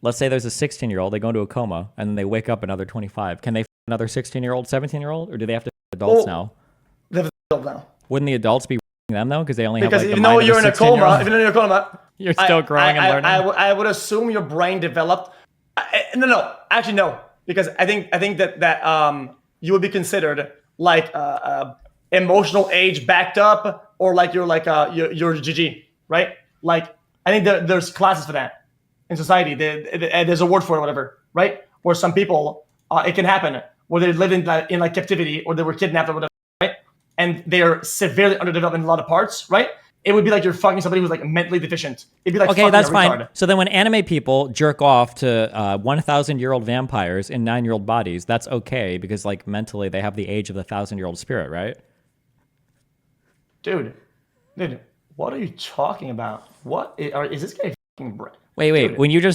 let's say there's a 16-year-old, they go into a coma, and then they wake up another 25. Can they f another 16-year-old, 17-year-old, or do they have to f adults now? They have adult now. Wouldn't the adults be f***ing them though? Because they only have like the even mind though of you're in a coma, even though you're in a coma, you're still growing and learning. I would assume your brain developed. No, actually no, because I think that you would be considered like emotional age backed up, or like you're GG, right? Like I think there's classes for that in society. There's a word for it, whatever, right? Where some people it can happen where they live in like captivity, or they were kidnapped or whatever, right? And they are severely underdeveloped in a lot of parts, right? It would be like you're fucking somebody who's like mentally deficient. It'd be like okay, that's fine. Retard. So then when anime people jerk off to 1,000-year-old vampires in 9-year-old bodies, that's okay because like mentally they have the age of the 1,000-year-old spirit, right? Dude, what are you talking about? Is this guy fucking brain? Wait. Dude. When you do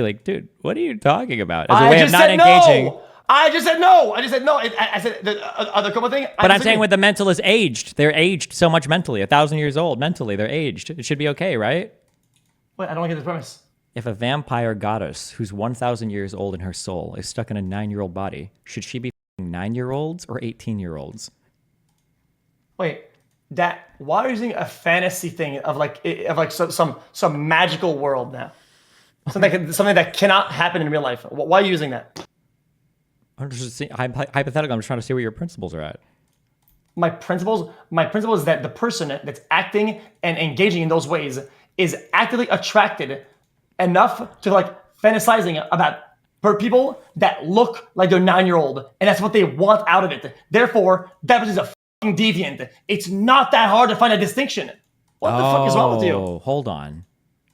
like, dude, what are you talking about? As a way of not engaging. No. I just said no. I said the other couple thing. But I'm saying when the mental is aged, they're aged so much mentally. 1,000 years old mentally, they're aged. It should be okay, right? Wait, I don't get the premise. If a vampire goddess who's 1,000 years old in her soul is stuck in a 9-year-old body, should she be 9-year-olds or 18-year-olds? Wait, why are you using a fantasy thing of some magical world now? Something that cannot happen in real life. Why are you using that? I'm just hypothetical. I'm just trying to see where your principles are at. My principle is that the person that's acting and engaging in those ways is actively attracted enough to like fantasizing about people that look like they're 9-year-old, and that's what they want out of it. Therefore, that person's a fucking deviant. It's not that hard to find a distinction. What the fuck is wrong with you? Oh, hold on.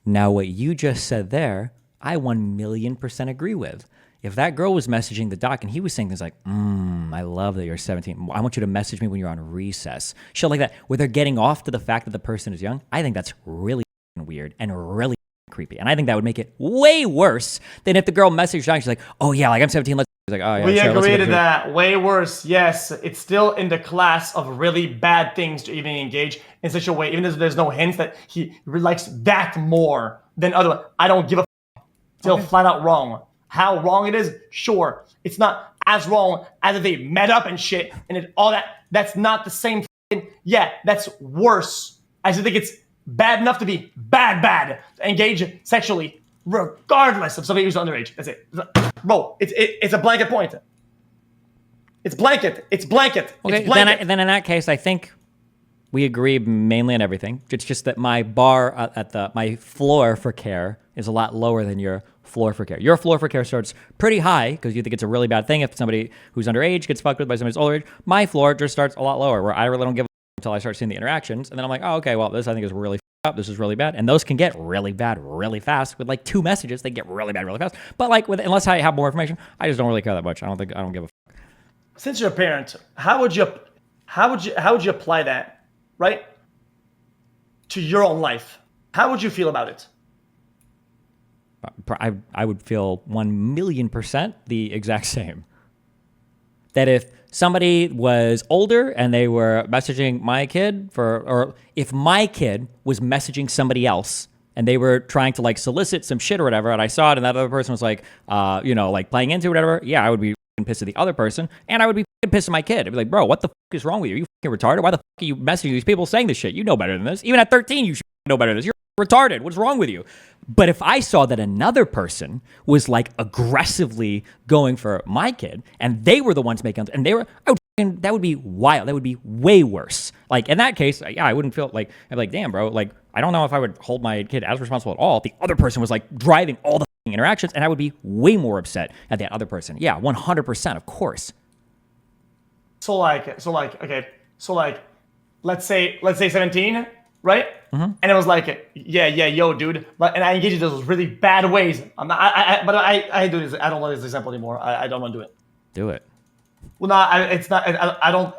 Now, what you just said there, I 1,000,000% agree with. If that girl was messaging the doc and he was saying things like, I love that you're 17. I want you to message me when you're on recess. Shit like that, where they're getting off to the fact that the person is young. I think that's really weird and really creepy. And I think that would make it way worse than if the girl messaged doc. She's like, oh yeah, like I'm 17. She's like, oh yeah. We sure, agree to that. Way worse. Yes, it's still in the class of really bad things to even engage in such a way, even if there's no hints that he likes that more than other. I don't give a still flat out wrong. How wrong it is, sure. It's not as wrong as if they met up and shit and all that. That's not the same. Yeah, that's worse. I just think it's bad enough to be bad to engage sexually, regardless of somebody who's underage. That's it, bro. It's a blanket point. It's blanket. It's blanket. Okay, it's blanket. Then in that case, I think we agree mainly on everything. It's just that my bar my floor for care is a lot lower than your floor for care. Your floor for care starts pretty high because you think it's a really bad thing if somebody who's underage gets fucked with by somebody who's older age. My floor just starts a lot lower, where I really don't give a until I start seeing the interactions, and then I'm like, oh, okay, well, this I think is really up. This is really bad, and those can get really bad really fast. With like 2 messages, they get really bad really fast. But like unless I have more information, I just don't really care that much. I don't give a fuck. Since you're a parent, how would you apply that, right, to your own life? How would you feel about it? I would feel 1,000,000% the exact same. That if somebody was older and they were messaging my kid or if my kid was messaging somebody else and they were trying to like solicit some shit or whatever, and I saw it and that other person was like, like playing into it or whatever, yeah, I would be pissed at the other person, and I would be pissed at my kid. I'd be like, bro, what the fuck is wrong with you? Are you fucking retarded? Why the fuck are you messaging these people saying this shit? You know better than this. Even at 13, you should know better than this. You're retarded. What's wrong with you? But if I saw that another person was like aggressively going for my kid and they were the ones making, and that would be wild. That would be way worse. Like in that case, yeah, I wouldn't feel like, I'd be like, damn, bro, like I don't know if I would hold my kid as responsible at all if the other person was like driving all the interactions, and I would be way more upset at that other person. Yeah, 100%, of course. So let's say 17, right? Mm-hmm. And it was like, yeah, yo, dude. And I engaged in those really bad ways. I do this. I don't want this example anymore. I don't want to do it. Do it. Well, no, it's not. I don't.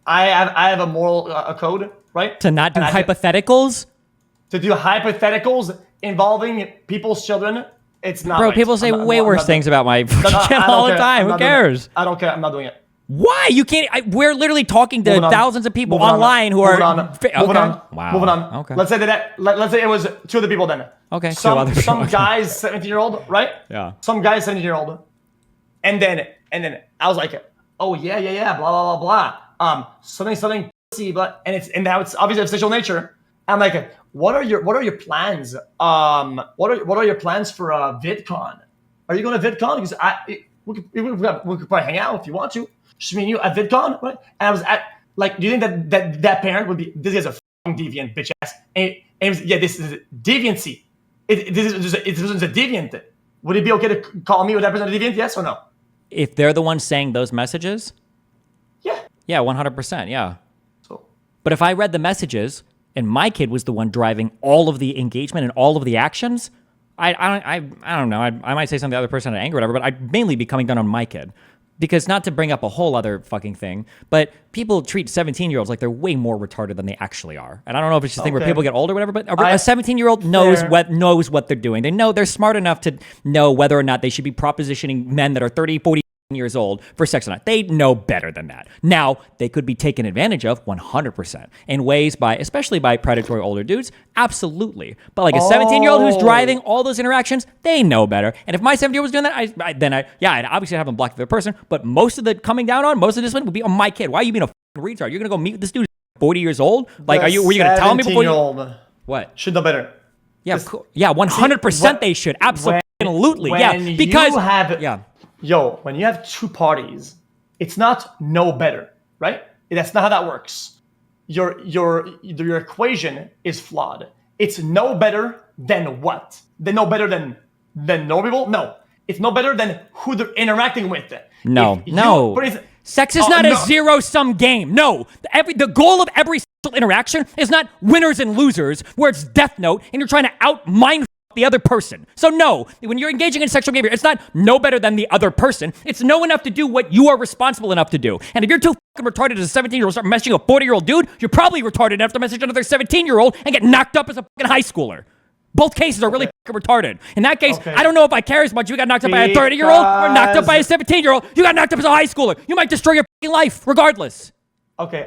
I have a moral code, right? To not do hypotheticals. To do hypotheticals involving people's children. It's not. Bro, right. people say way worse things about my channel all the time. Who cares? I don't care. I'm not doing it. Why? You can't. We're literally talking to Moving on. thousands of people Moving on. online who Moving are. on. Okay. Moving on. Wow. Moving on. Okay. Let's say let's say it was two other people then. Okay, two Some other people. some guy's 17-year-old, right? Yeah. Some guy's 17-year-old, and then I was like, oh yeah, blah blah blah blah. Something pussy, but and now it's obviously of sexual nature. I'm like, what are your plans? What are your plans for VidCon? Are you going to VidCon? Because we could probably hang out if you want to. Just me and you at VidCon, right? And I was at like, do you think that parent would be? This guy's a fucking deviant bitch ass. And it was, yeah, this is deviancy. This is a deviant. Would it be okay to call me with that person a deviant? Yes or no? If they're the ones saying those messages, Yeah. yeah, 100%, yeah. So But if I read the messages and my kid was the one driving all of the engagement and all of the actions, I don't know. I might say something to the other person out of anger or whatever, but I'd mainly be coming down on my kid. Because not to bring up a whole other fucking thing, but people treat 17-year-olds like they're way more retarded than they actually are. And I don't know if it's just a thing where people get older or whatever, but a 17-year-old knows what they're doing. They know they're smart enough to know whether or not they should be propositioning men that are 30, 40 years old for sex or not. They know better than that. Now, they could be taken advantage of 100% in ways especially by predatory older dudes. Absolutely. But like a 17-year-old who's driving all those interactions, they know better. And if my 17-year-old was doing that, I'd obviously have him block the other person, but most of the coming down on, most of this one would be on my kid. Why are you being a fucking retard? You're going to go meet with this dude 40 years old? Like, were you going to tell me before you? What? Should know better. Yeah, of course. Yeah, 100% they should. Absolutely. Yeah, because when you have two parties, it's not no better, right? That's not how that works. Your equation is flawed. It's no better than what? Then no better than no people? No. It's no better than who they're interacting with. No. Sex is not a zero-sum game. No. The goal of every sexual interaction is not winners and losers, where it's Death Note and you're trying to out-mind the other person. So no, when you're engaging in sexual behavior, it's not no better than the other person. It's know enough to do what you are responsible enough to do. And if you're too fucking retarded as a 17-year-old start messaging a 40-year-old dude, you're probably retarded enough to message another 17-year-old and get knocked up as a fucking high schooler. Both cases are really fucking retarded. In that case, I don't know if I care as much. You got knocked up by a 30-year-old or knocked up by a 17-year-old. You got knocked up as a high schooler. You might destroy your fucking life regardless. Okay,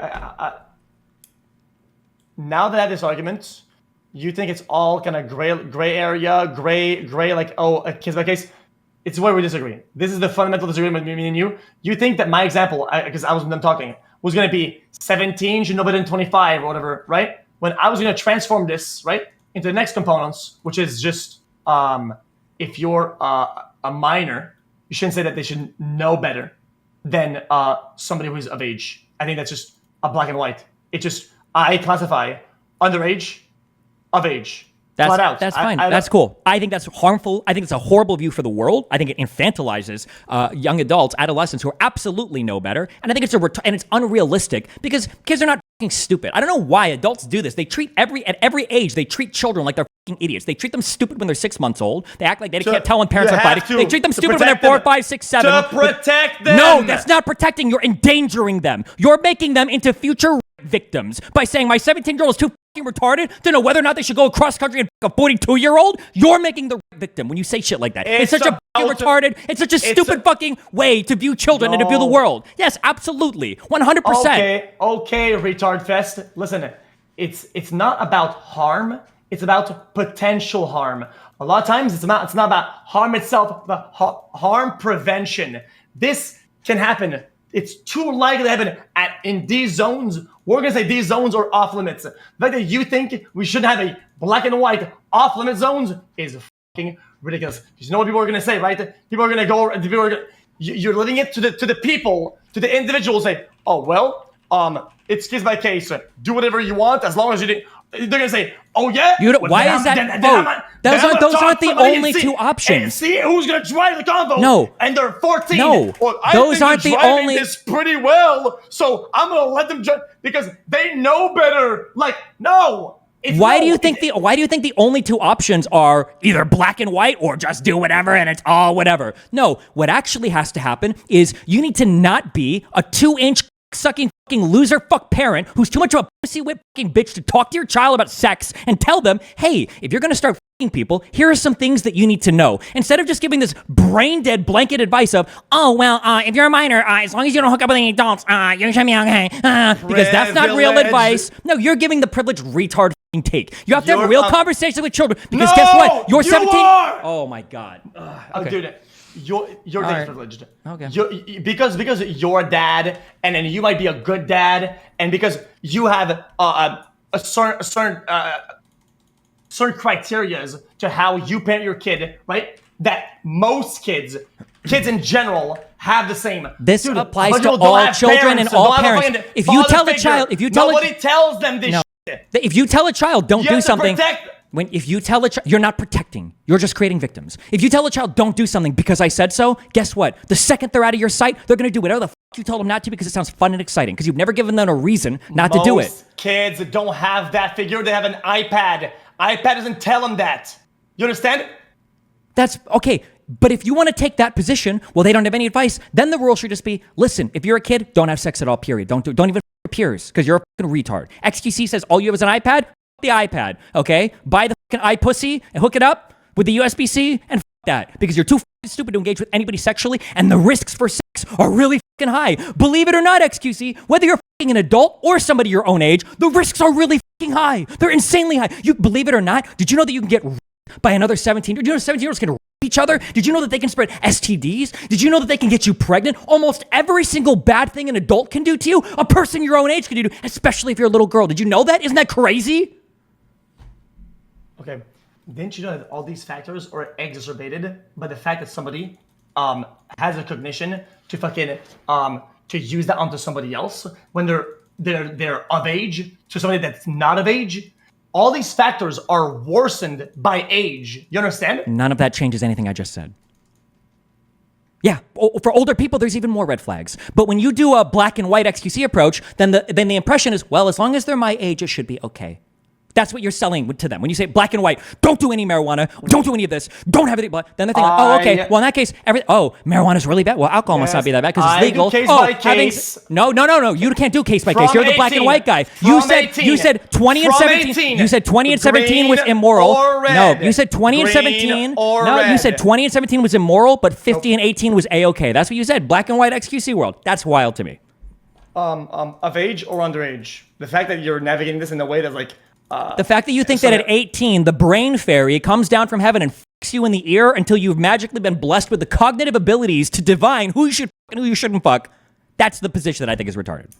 now that I have this argument, you think it's all kind of gray area, gray, like, a case by case? It's where we disagree. This is the fundamental disagreement between me and you. You think that my example, because I was with them talking, was going to be 17 should know better than 25 or whatever, right? When I was going to transform this, right, into the next components, which is just if you're a minor, you shouldn't say that they should know better than somebody who's of age. I think that's just a black and white. It just, I classify underage, of age. That's fine. That's cool. I think that's harmful. I think it's a horrible view for the world. I think it infantilizes young adults, adolescents who are absolutely know better. And I think it's unrealistic because kids are not fucking stupid. I don't know why adults do this. They treat at every age, they treat children like they're fucking idiots. They treat them stupid when they're 6 months old. They act like they can't tell when parents are fighting. They treat them stupid when they're 4, 5, 6, 7. To protect them. No, that's not protecting. You're endangering them. You're making them into future victims by saying my 17-year-old is too retarded to know whether or not they should go across country and a 42-year-old. You're making the victim when you say shit like that. It's such a retarded, it's such a stupid fucking way to view children and to view the world. Yes, absolutely. 100%. Okay, retard fest. Listen, it's not about harm. It's about potential harm. A lot of times it's not about harm itself, but harm prevention. This can happen. It's too likely to happen in these zones. We're going to say these zones are off limits. The fact that you think we shouldn't have a black and white off limit zones is fucking ridiculous. You know what people are going to say, right? People are going to go, you're leaving it to the people, to the individuals, say, oh, well, it's case by case. Do whatever you want as long as you didn't. They're gonna say, "Oh yeah." Why is that? Those aren't the only two options. See who's gonna drive the convo. No, and they're 14. No, well, those aren't the only. This pretty well, so I'm gonna let them drive because they know better. Like, no. Why do you think the only two options are either black and white or just do whatever and it's all whatever? No, what actually has to happen is you need to not be a 2-inch sucking fucking loser fuck parent who's too much of a pussy whip fucking bitch to talk to your child about sex and tell them, hey, if you're gonna start people, here are some things that you need to know. Instead of just giving this brain dead blanket advice of, oh, well, if you're a minor, as long as you don't hook up with any adults, you should be okay. Because that's not real advice. No, you're giving the privileged retard take. You have to have a real conversation with children. Because guess what? You're 17. Oh my God. Okay. Dude, you're right. privileged. Okay. Because you're a dad, and then you might be a good dad, and because you have a certain criterias to how you parent your kid, right? That most kids in general have the same. This applies to all children and all parents. If you tell a child, nobody tells them this. If you tell a child, don't do something. If you tell a child, you're not protecting. You're just creating victims. If you tell a child, don't do something because I said so, guess what? The second they're out of your sight, they're going to do whatever the you told them not to because it sounds fun and exciting because you've never given them a reason not to do it. Most kids don't have that figure. They have an iPad. iPad doesn't tell them that. You understand? That's okay. But if you want to take that position, well, they don't have any advice, then the rule should just be, listen, if you're a kid, don't have sex at all, period. Don't even your peers because you're a fucking retard. xQc says all you have is an iPad, the iPad, okay? Buy the fucking iPussy and hook it up with the USB-C and that because you're too fucking stupid to engage with anybody sexually and the risks for sex are really fucking high. Believe it or not, xQc, whether you're fucking an adult or somebody your own age, the risks are really fucking high. They're insanely high. You believe it or not, did you know that you can get raped by another 17? Did you know 17-year-olds can rape each other? Did you know that they can spread STDs? Did you know that they can get you pregnant? Almost every single bad thing an adult can do to you, a person your own age can do, especially if you're a little girl. Did you know that? Isn't that crazy? Okay. Didn't you know that all these factors are exacerbated by the fact that somebody has a cognition to fucking to use that onto somebody else when they're of age to somebody that's not of age? All these factors are worsened by age. You understand? None of that changes anything I just said. Yeah, for older people, there's even more red flags. But when you do a black and white xQc approach, then the impression is, well, as long as they're my age, it should be okay. That's what you're selling to them. When you say black and white, don't do any marijuana, don't do any of this, don't have any blood, then they're thinking, oh, okay, well, in that case, marijuana's really bad. Well, alcohol must not be that bad because it's legal. Case by case. No. You can't do case by case. You're the black and white guy. You said 20 and 17. You said 20 and 17 was immoral. No, you said 20 and 17. No, you said 20 and 17 was immoral, but 50 and 18 was A-okay. That's what you said. Black and white xQc world. That's wild to me. Of age or underage? The fact that you're navigating this in a way that's like, the fact that you think that at 18, the brain fairy comes down from heaven and fucks you in the ear until you've magically been blessed with the cognitive abilities to divine who you should and who you shouldn't fuck, that's the position that I think is retarded.